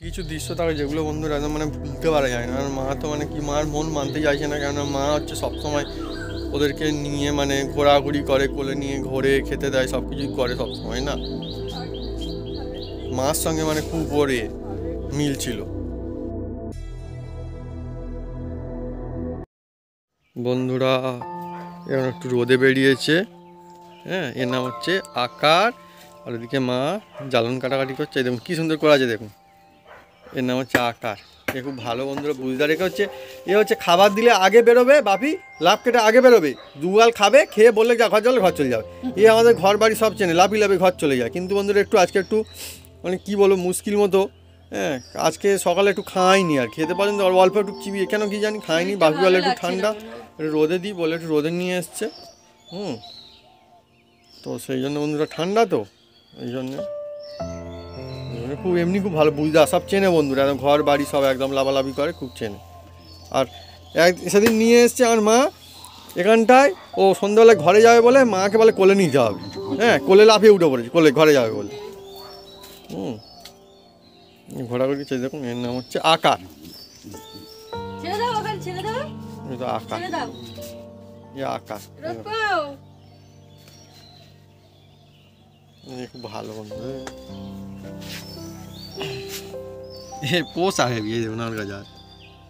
কিছু দৃশ্য থাকে যেগুলো বন্ধুরা একদম মানে ভুলতে পারা যায় না। আর মা তো মানে কি, মার মন মানতে চাইছে না, কেননা মা হচ্ছে সবসময় ওদেরকে নিয়ে মানে ঘোরাঘুরি করে, কোলে নিয়ে ঘোরে, খেতে দেয়, সব কিছুই করে সবসময় না। মার সঙ্গে মানে খুব ওরে মিল ছিল। বন্ধুরা এখন একটু রোদে বেরিয়েছে, হ্যাঁ, এর নাম হচ্ছে আকার। আর ওদিকে মা জ্বালন কাটাকাটি করছে, দেখুন কী সুন্দর করা আছে, দেখুন। এর নাম হচ্ছে আকার। এ খুব ভালো বন্ধুরা বুঝতে রেখে হচ্ছে, এ হচ্ছে খাবার দিলে আগে বেরোবে, বাপি লাভ কেটে আগে বেরোবে, দুগাল খাবে, খেয়ে বললে যা ঘর চলে, ঘর চলে যাবে। এ আমাদের ঘর বাড়ি সব চেনে, লাভি লাভে ঘর চলে যায়। কিন্তু বন্ধুরা একটু আজকে একটু মানে কী বলবো, মুশকিল মতো, হ্যাঁ, আজকে সকালে একটু খাইনি, আর খেতে পারেন তো অল্প একটু চিবিয়ে, কেন কি জানি খাইনি। বাপি বলে একটু ঠান্ডা রোদে দিই বলে একটু রোদে নিয়ে এসছে, তো সেই জন্য বন্ধুরা ঠান্ডা তো এই জন্যে খুব এমনি খুব ভালো বুঝতে, সব চেনে বন্ধুরা, একদম ঘর বাড়ি সব একদম লাভালাভি করে, খুব চেনে। আর সেদিন নিয়ে এসছে আমার মা এখানটায়, ও সন্ধ্যাবেলায় ঘরে যাবে বলে মাকে বলে কোলে নিতে হবে, হ্যাঁ, কোলে লাফিয়ে উঠে পড়েছে, কোলে ঘরে যাবে বলে। ঘোরাঘুরি চাই, দেখুন এর নাম হচ্ছে আকার। আকার আকার খুব ভালো বন্ধু, পোষ আগে বিয়ে দেবো না ওর কাছে,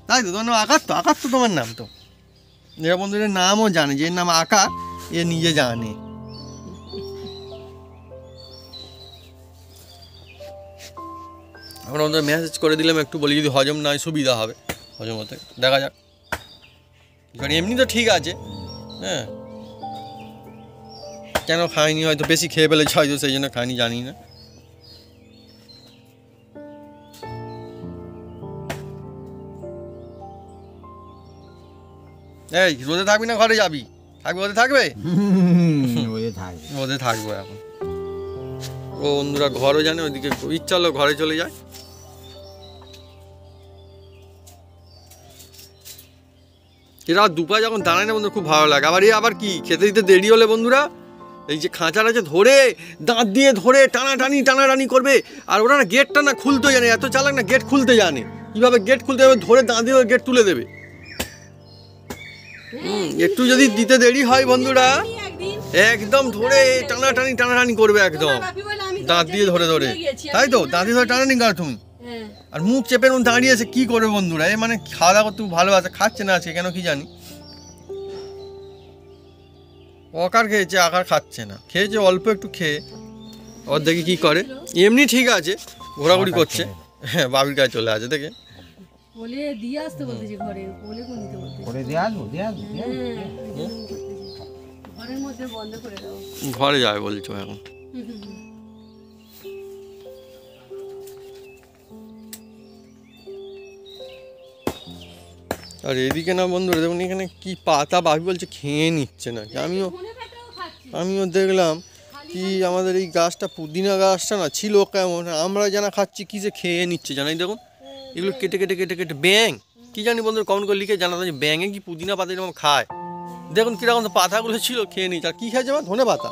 তাই তো তোমার নাম আকার, তো আকার তো তোমার নাম, তো এরা বন্ধুদের নামও জানে, যে নাম আকার এ নিজে জানে। আমরা ওদের মেসেজ করে দিলাম একটু, বলি যদি হজম না হয় সুবিধা হবে, হজম হতে দেখা যাক। কারণ এমনি তো ঠিক আছে, হ্যাঁ, কেন খাইনি, হয়তো বেশি খেয়ে ফেলেছে, হয়তো সেই জন্য খাইনি, জানি না। এই রোদে থাকবি না ঘরে যাবি? থাকবে, ওদের থাকবে, ওদের থাকবো এখন। ও বন্ধুরা ঘরও জানে, ওইদিকে ইচ্ছা হলো ঘরে চলে যায়। এরা দুপা যখন দাঁড়ায় না বন্ধুরা খুব ভালো লাগে। আবার আবার কি খেতে দিতে দেরি হলে বন্ধুরা এই যে খাঁচার আছে ধরে দাঁত দিয়ে ধরে টানাটানি করবে। আর ওরা না গেটটা না খুলতে জানে, এত চালাক না, গেট খুলতে জানে, কীভাবে গেট খুলতে হবে, ধরে দাঁত দিয়ে গেট তুলে দেবে। একটু যদি দিতে দেরি হয় বন্ধুরা একদম ধরে টানাটানি করবে, একদম দাঁত দিয়ে ধরে, তাই তো দাঁত দিয়ে ধরে টানাটানি কর তুমি। আর মুখ চেপে দাঁড়িয়েছে, কি করবে বন্ধুরা, এ মানে খাওয়া দাওয়া করতে ভালোবাসে, খাচ্ছে না আজকে কেন কি জানি। অকার খেয়েছে, আকার খাচ্ছে না, খেয়েছে অল্প একটু খেয়ে, ওর দেখি কি করে। এমনি ঠিক আছে, ঘোরাঘুরি করছে, হ্যাঁ, বাবির কাছে চলে আছে, দেখে ঘরে যাবে বলছো এখন। আর এদিকে না বন্ধুরা দেখুন এখানে কি পাতা, বাবি বলছে খেয়ে নিচ্ছে না, আমিও দেখলাম কি আমাদের এই গাছটা, পুদিনা গাছটা না ছিল কেমন, আমরা জানা খাচ্ছি, কি যে খেয়ে নিচ্ছে জানাই। দেখুন এগুলো কেটে ব্যাং কি জানি বন্ধুরা কমেন্ট করে লিখে জানাতে, যে ব্যাঙে কি পুদিনা পাতা যেরকম খায়, দেখুন কিরকম পাতাগুলো ছিল, খেয়ে নিচ্ছে। আর কি খাইছে আমার ধনে পাতা,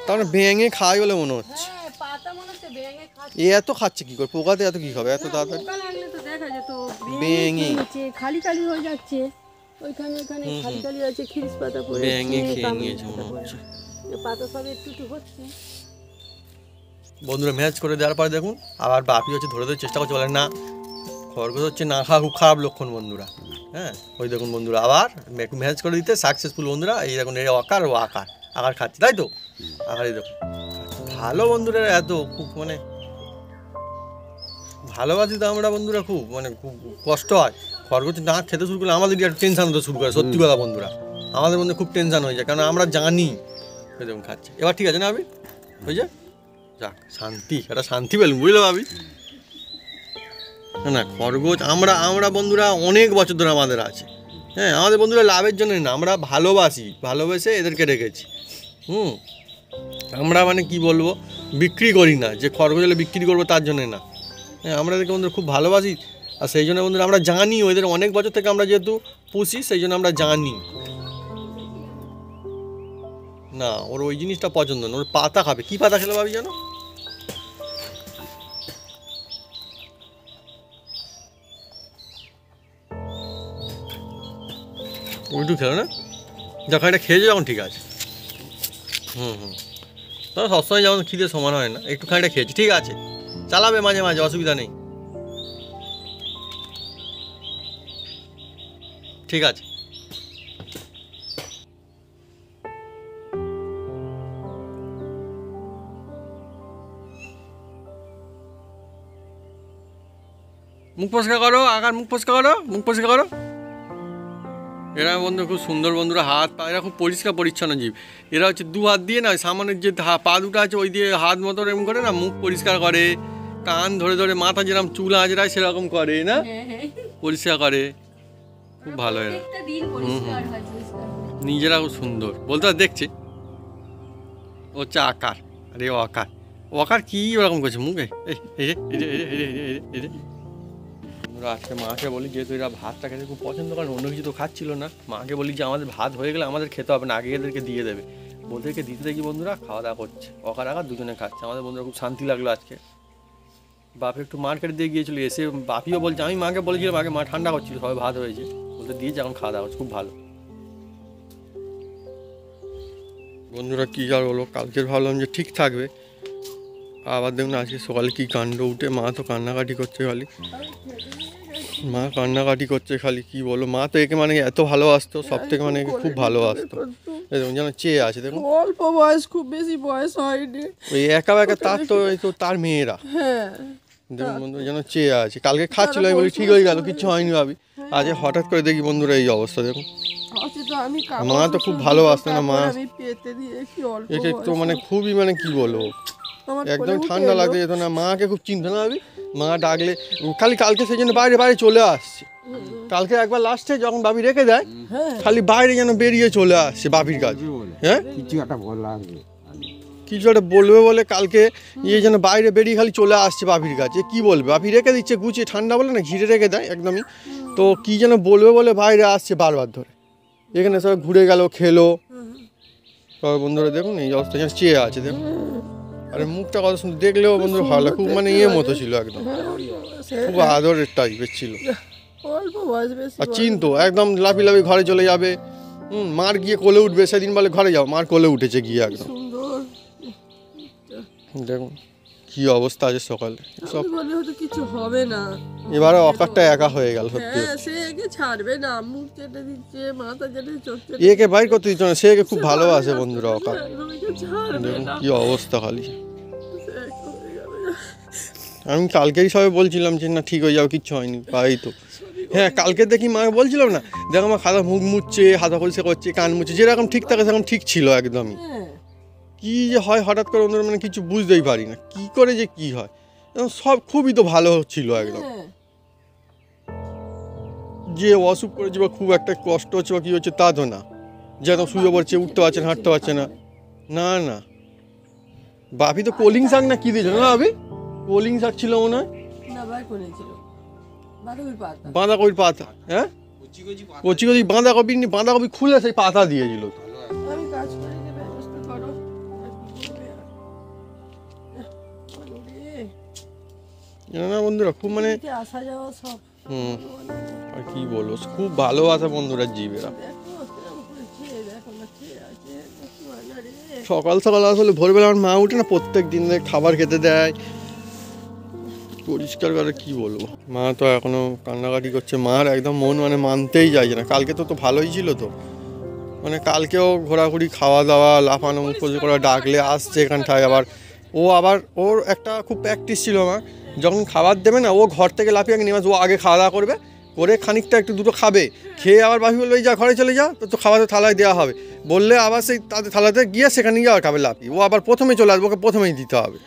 তার মানে ব্যাঙে খায় বলে মনে হচ্ছে। এ এত খাচ্ছে কি করে, পোকাতে এত কি খাবে এত তাড়াতাড়ি, ব্যাঙে খালি হয়ে যাচ্ছে, ওইখানে খালি আছে, খিরিস পাতা পড়ে ব্যাঙে খেয়ে নিয়েছে মনে হচ্ছে, পাতা সব একটু হচ্ছে। বন্ধুরা ম্যাচ করে দেওয়ার পরে দেখুন আবার বাপি হচ্ছে ধরে চেষ্টা করছে, বলে না খরগোশ হচ্ছে না খাওয়া খুব খারাপ লক্ষণ বন্ধুরা, হ্যাঁ। ওই দেখুন বন্ধুরা আবার একটু ম্যাচ করে দিতে সাকসেসফুল বন্ধুরা, এই দেখুন এই আকার খাচ্ছে, তাই তো আকার, এই দেখুন ভালো বন্ধুরা, এত খুব মানে ভালোবাসি তো আমরা বন্ধুরা, খুব মানে খুব কষ্ট হয়। খরগোশ না খেতে শুরু করলে আমাদের একটু টেনশন হতে শুরু করে, সত্যি কথা বন্ধুরা, আমাদের মধ্যে খুব টেনশন হয়ে যায়, কারণ আমরা জানি দেখুন খাচ্ছে। এবার ঠিক আছে না ভাবি, বুঝছে, যাক শান্তি, একটা শান্তি পেলাম, বুঝলো ভাবি। না খরগোশ আমরা বন্ধুরা অনেক বছর ধরে আমাদের আছে, হ্যাঁ, আমাদের বন্ধুরা লাভের জন্য না, আমরা ভালোবেসে এদেরকে রেখেছি। আমরা মানে কি বলবো, বিক্রি করি না, যে খরগোশ হলে বিক্রি করবো তার জন্য না, হ্যাঁ, আমরা এদেরকে বন্ধুরা খুব ভালোবাসি। আর সেই জন্য বন্ধুরা আমরা জানি ওদের অনেক বছর থেকে আমরা যেহেতু পুষি, সেই জন্য আমরা জানি না ওর ওই জিনিসটা পছন্দ না, ওর পাতা খাবে। কি পাতা খেলে ভাবি জানো, একটু খেলো না, যখন এটা খেয়েছো যখন ঠিক আছে। তবে সবসময় যেমন খিদে সমান হয় না, একটুখানিটা খেয়েছি ঠিক আছে, চালাবে মাঝে মাঝে, অসুবিধা নেই, ঠিক আছে। মুখ পরিষ্কার করো, আকার মুখ পরিষ্কার করো, মুখ পরিষ্কার করো। এরা বন্ধু খুব সুন্দর বন্ধুরা, হাত পা এরা খুব পরিষ্কার পরিচ্ছন্ন জীব। এরা হচ্ছে দু হাত দিয়ে না সামনের যে পা দুটো আছে ওই দিয়ে হাত মতো এরকম করে না মুখ পরিষ্কার করে, কান ধরে ধরে মাথা যেরকম চুল আঁচড়ায় সেরকম করে না, পরিষ্কার করে, খুব ভালো এরা। নিজেরা খুব সুন্দর বলতে দেখছি। হচ্ছে আকার, আরে অকার, অকার কি ওরকম করছে মুখে, আজকে মাকে বলি যেহেতু এরা ভাতটা খেতে খুব পছন্দ করেন, অন্য কিছু তো খাচ্ছিল না, মাকে বলি যে আমাদের ভাত হয়ে গেলে আমাদের খেতে হবে না, আগে এদেরকে দিয়ে দেবে। ওদেরকে দিতে দেখি বন্ধুরা খাওয়া দাওয়া করছে, অকার আকার দুজনে খাচ্ছে। আমাদের বন্ধুরা খুব শান্তি লাগলো আজকে। বাপে একটু মার্কেট দিয়ে গিয়েছিল, এসে বাপিও বলছে, আমি মাকে বলেছিলাম আগে, মা ঠান্ডা করছিল, সবাই ভাত হয়েছে বলতে দিয়েছে, এখন খাওয়া দাওয়া হচ্ছে, খুব ভালো। বন্ধুরা কী আর বলো, কালকের ভাবলাম যে ঠিক থাকবে, আবার দেখুন আজকে সকালে কী কাণ্ড উঠে, মা তো কান্নাকাটি করছে খালি, মা কান্নাকাটি করছে খালি, কি বলো, মা তো একে মানে এত ভালোবাসতো, সব থেকে মানে খুব ভালোবাসতো, দেখুন যেন চেয়ে আছে, দেখুন অল্প বয়স, খুব বেশি বয়স হয়নি, ওই একা একা তার তো এই তো তার মেয়েরা, দেখুন বন্ধু যেন চেয়ে আছে। কালকে খাচ্ছিল, আমি বলি ঠিক হয়ে গেল, কিচ্ছু হয়নি ভাবি, আজ হঠাৎ করে দেখি বন্ধুরা এই অবস্থা, দেখুন মা তো খুব ভালোবাসতো না, মা একে তো মানে খুবই মানে কি বলবো, একদম ঠান্ডা লাগতে যেত না, মাকে খুব চিন্তা না ভাবি, মা ডাকলে খালি কালকে সেই জন্য বাইরে বাইরে চলে আসছে, কালকে একবার লাস্টে যখন বাবি রেখে দেয় খালি বাইরে যেন বেরিয়ে চলে আসছে বাবির কাছে, হ্যাঁ কিছু একটা বলবে বলে কালকে ইয়ে যেন বাইরে বেরিয়ে খালি চলে আসছে বাবির কাছে, কি বলবে, বাবি রেখে দিচ্ছে গুছিয়ে, ঠান্ডা বলে না ঘিরে রেখে দেয় একদমই, তো কি যেন বলবে বলে বাইরে আসছে বারবার ধরে, এখানে সবাই ঘুরে গেল খেলো, সবাই বন্ধুরা দেখুন এই অবস্থা যেন চেয়ে আছে, দেখুন আরে মুখটা কত সুন্দর, দেখলেও বন্ধু ভালো লাগে, খুব মানে ইয়ে মতো ছিল, একদম খুব আদরের টাইপের ছিল, আর চিনতো একদম, লাফি লাফি ঘরে চলে যাবে, মার গিয়ে কোলে উঠবে, সেদিন বলে ঘরে যাও, মার কোলে উঠেছে গিয়ে একদম, দেখুন কি অবস্থা আছে সকালে, সব কিছু হবে না, এবারে অকারটা একা হয়ে গেল সত্যি, সে একে ছাড়বে না, মুখ চেটে দিচ্ছে, মাথা চেটে, চোখ চেটে, একে বাইর করতে দিচ্ছে না, সে একে খুব ভালোবাসে বন্ধুরা অকার, দেখুন কি অবস্থা খালি। আমি কালকেই সবাই বলছিলাম যে না ঠিক হয়ে যাবে, কিচ্ছু হয়নি, পাই তো, হ্যাঁ কালকে দেখি মা বলছিলাম না, দেখো মা খাতা মুখ মুছছে, হাতা পরিষ্কার করছে, কান মুছছে, যেরকম ঠিক থাকে সেরকম ঠিক ছিল একদমই, কি যে হয় হঠাৎ করে অন্য মানে কিছু বুঝতেই পারি না, কি করে যে কি হয়, সব খুবই তো ভালো ছিল একদম, যে অসুখ করেছে বা খুব একটা কষ্ট হচ্ছে বা কী হচ্ছে তা তো না, যেন শুয়ে পড়ছে, উঠতে পারছে না, হাঁটতে পারছে না, না না, বাপি তো কলিং শাক না কি দিয়েছিল না, বাপি কলিং শাক ছিল মনে হয়, বাঁধাকপির পাতা, হ্যাঁ কচি কচি বাঁধাকপি খুলে সেই পাতা দিয়েছিল, না বন্ধুরা খুব মানে আর কি বলবো, খুব ভালোবাসা বন্ধুরা জীবেরা, সকাল সকাল আসলে ভোরবেলা আমার মা উঠে না প্রত্যেক দিন খাবার খেতে দেয়, পরিষ্কার করে, কি বলবো, মা তো এখনো কান্নাকাটি করছে, মার একদম মন মানে মানতেই চাইছে না, কালকে তো ভালোই ছিল তো, মানে কালকেও ঘোরাঘুরি, খাওয়া দাওয়া, লাফানো মুখ করা, ডাকলে আসছে এখানটায়, আবার ওর একটা খুব প্র্যাকটিস ছিল, মা যখন খাবার দেবে না ও ঘর থেকে লাফিয়ে নেমে ও আগে খাওয়া দাওয়া করবে, করে খানিকটা একটু দুটো খাবে, খেয়ে আবার বাপি বলবে যা ঘরে চলে যা, তো খাবার তো থালায় দেওয়া হবে, বললে আবার সেই তাদের থালাতে গিয়ে সেখানে গিয়ে আবার খাবে লাফি, ও আবার প্রথমে চলে আসবে, ওকে প্রথমেই দিতে হবে,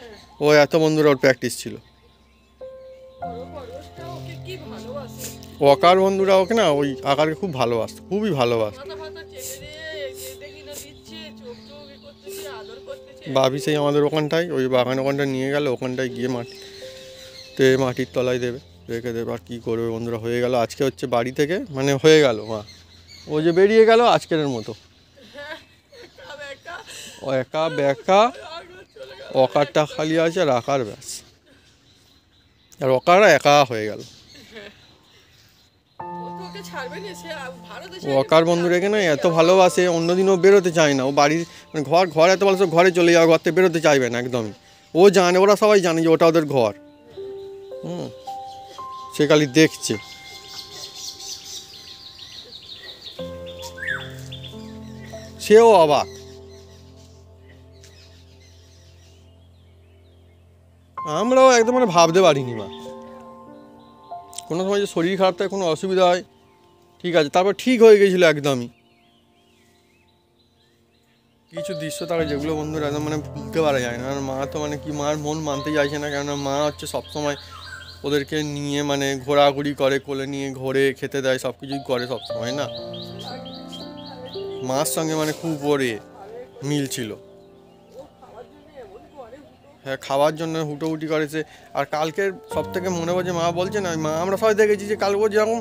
ও এত বন্ধুরা ওর প্র্যাকটিস ছিল, অকার বন্ধুরা ওকে না ওই আকারকে খুব ভালোবাসতো, খুবই ভালোবাসতো, ভাবি সেই আমাদের ওখানটায় ওই বাগান ওখানটায় নিয়ে গেল, ওখানটায় গিয়ে মাটির তলায় দেবে, রেখে দেবে, আর কী করবে বন্ধুরা, হয়ে গেল আজকে হচ্ছে বাড়ি থেকে মানে হয়ে গেল, মা ও যে বেরিয়ে গেল আজকের মতো, ও একা বেকা, অকারটা খালি আছে আর আকার ব্যাস, আর অকার একা হয়ে গেল, ও অকার বন্ধু রেখে না এত ভালোবাসে, অন্যদিন ও বেরোতে চায় না, ও বাড়ির মানে ঘর এত ভালো, ঘরে চলে যাওয়া, ঘর থেকে বেরোতে চাইবে না একদমই। ও জানে, ওরা সবাই জানে যে ওটা ওদের ঘর। সে খালি দেখছে। সেও অবাক। আমরাও একদম মানে ভাবতে পারিনি মা, কোনো সময় যে শরীর খারাপ থাকে, কোনো অসুবিধা হয়, ঠিক আছে, তারপর ঠিক হয়ে গেছিলো একদমই। কিছু দৃশ্য থাকে যেগুলো বন্ধুরা একদম মানে ভুলতে পারা যায় না। আর মা তো মানে কি, মার মন মানতে চাইছে না, কেননা মা হচ্ছে সবসময় ওদেরকে নিয়ে মানে ঘোরাঘুরি করে, কোলে নিয়ে ঘোরে, খেতে দেয়, সব কিছুই করে সবসময় না। মার সঙ্গে মানে খুব ওরে মিল ছিল। হ্যাঁ, খাওয়ার জন্য হুটোহুটি করেছে। আর কালকের সব থেকে মনে পড়ছে, মা বলছে না, মা আমরা সবাই দেখেছি যে কালকে যেরকম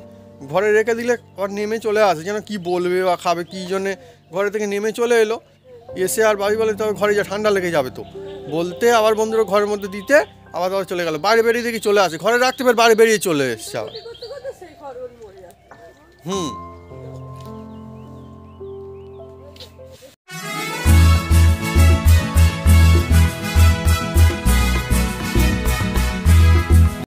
ঘরে রেখে দিলে আর নেমে চলে আসে, যেন কি বলবে বা খাবে কী জন্যে ঘরে থেকে নেমে চলে এলো, এসে আর বাবি বলে তবে ঘরে যা, ঠান্ডা লেগে যাবে তো বলতে, আবার বন্ধুরা ঘরের মধ্যে দিতে আবার চলে গেল, বাইরে বেরিয়ে দেখি চলে আসে, ঘরে রাখতে পারে, বাইরে বেরিয়ে চলে এসছে আবার।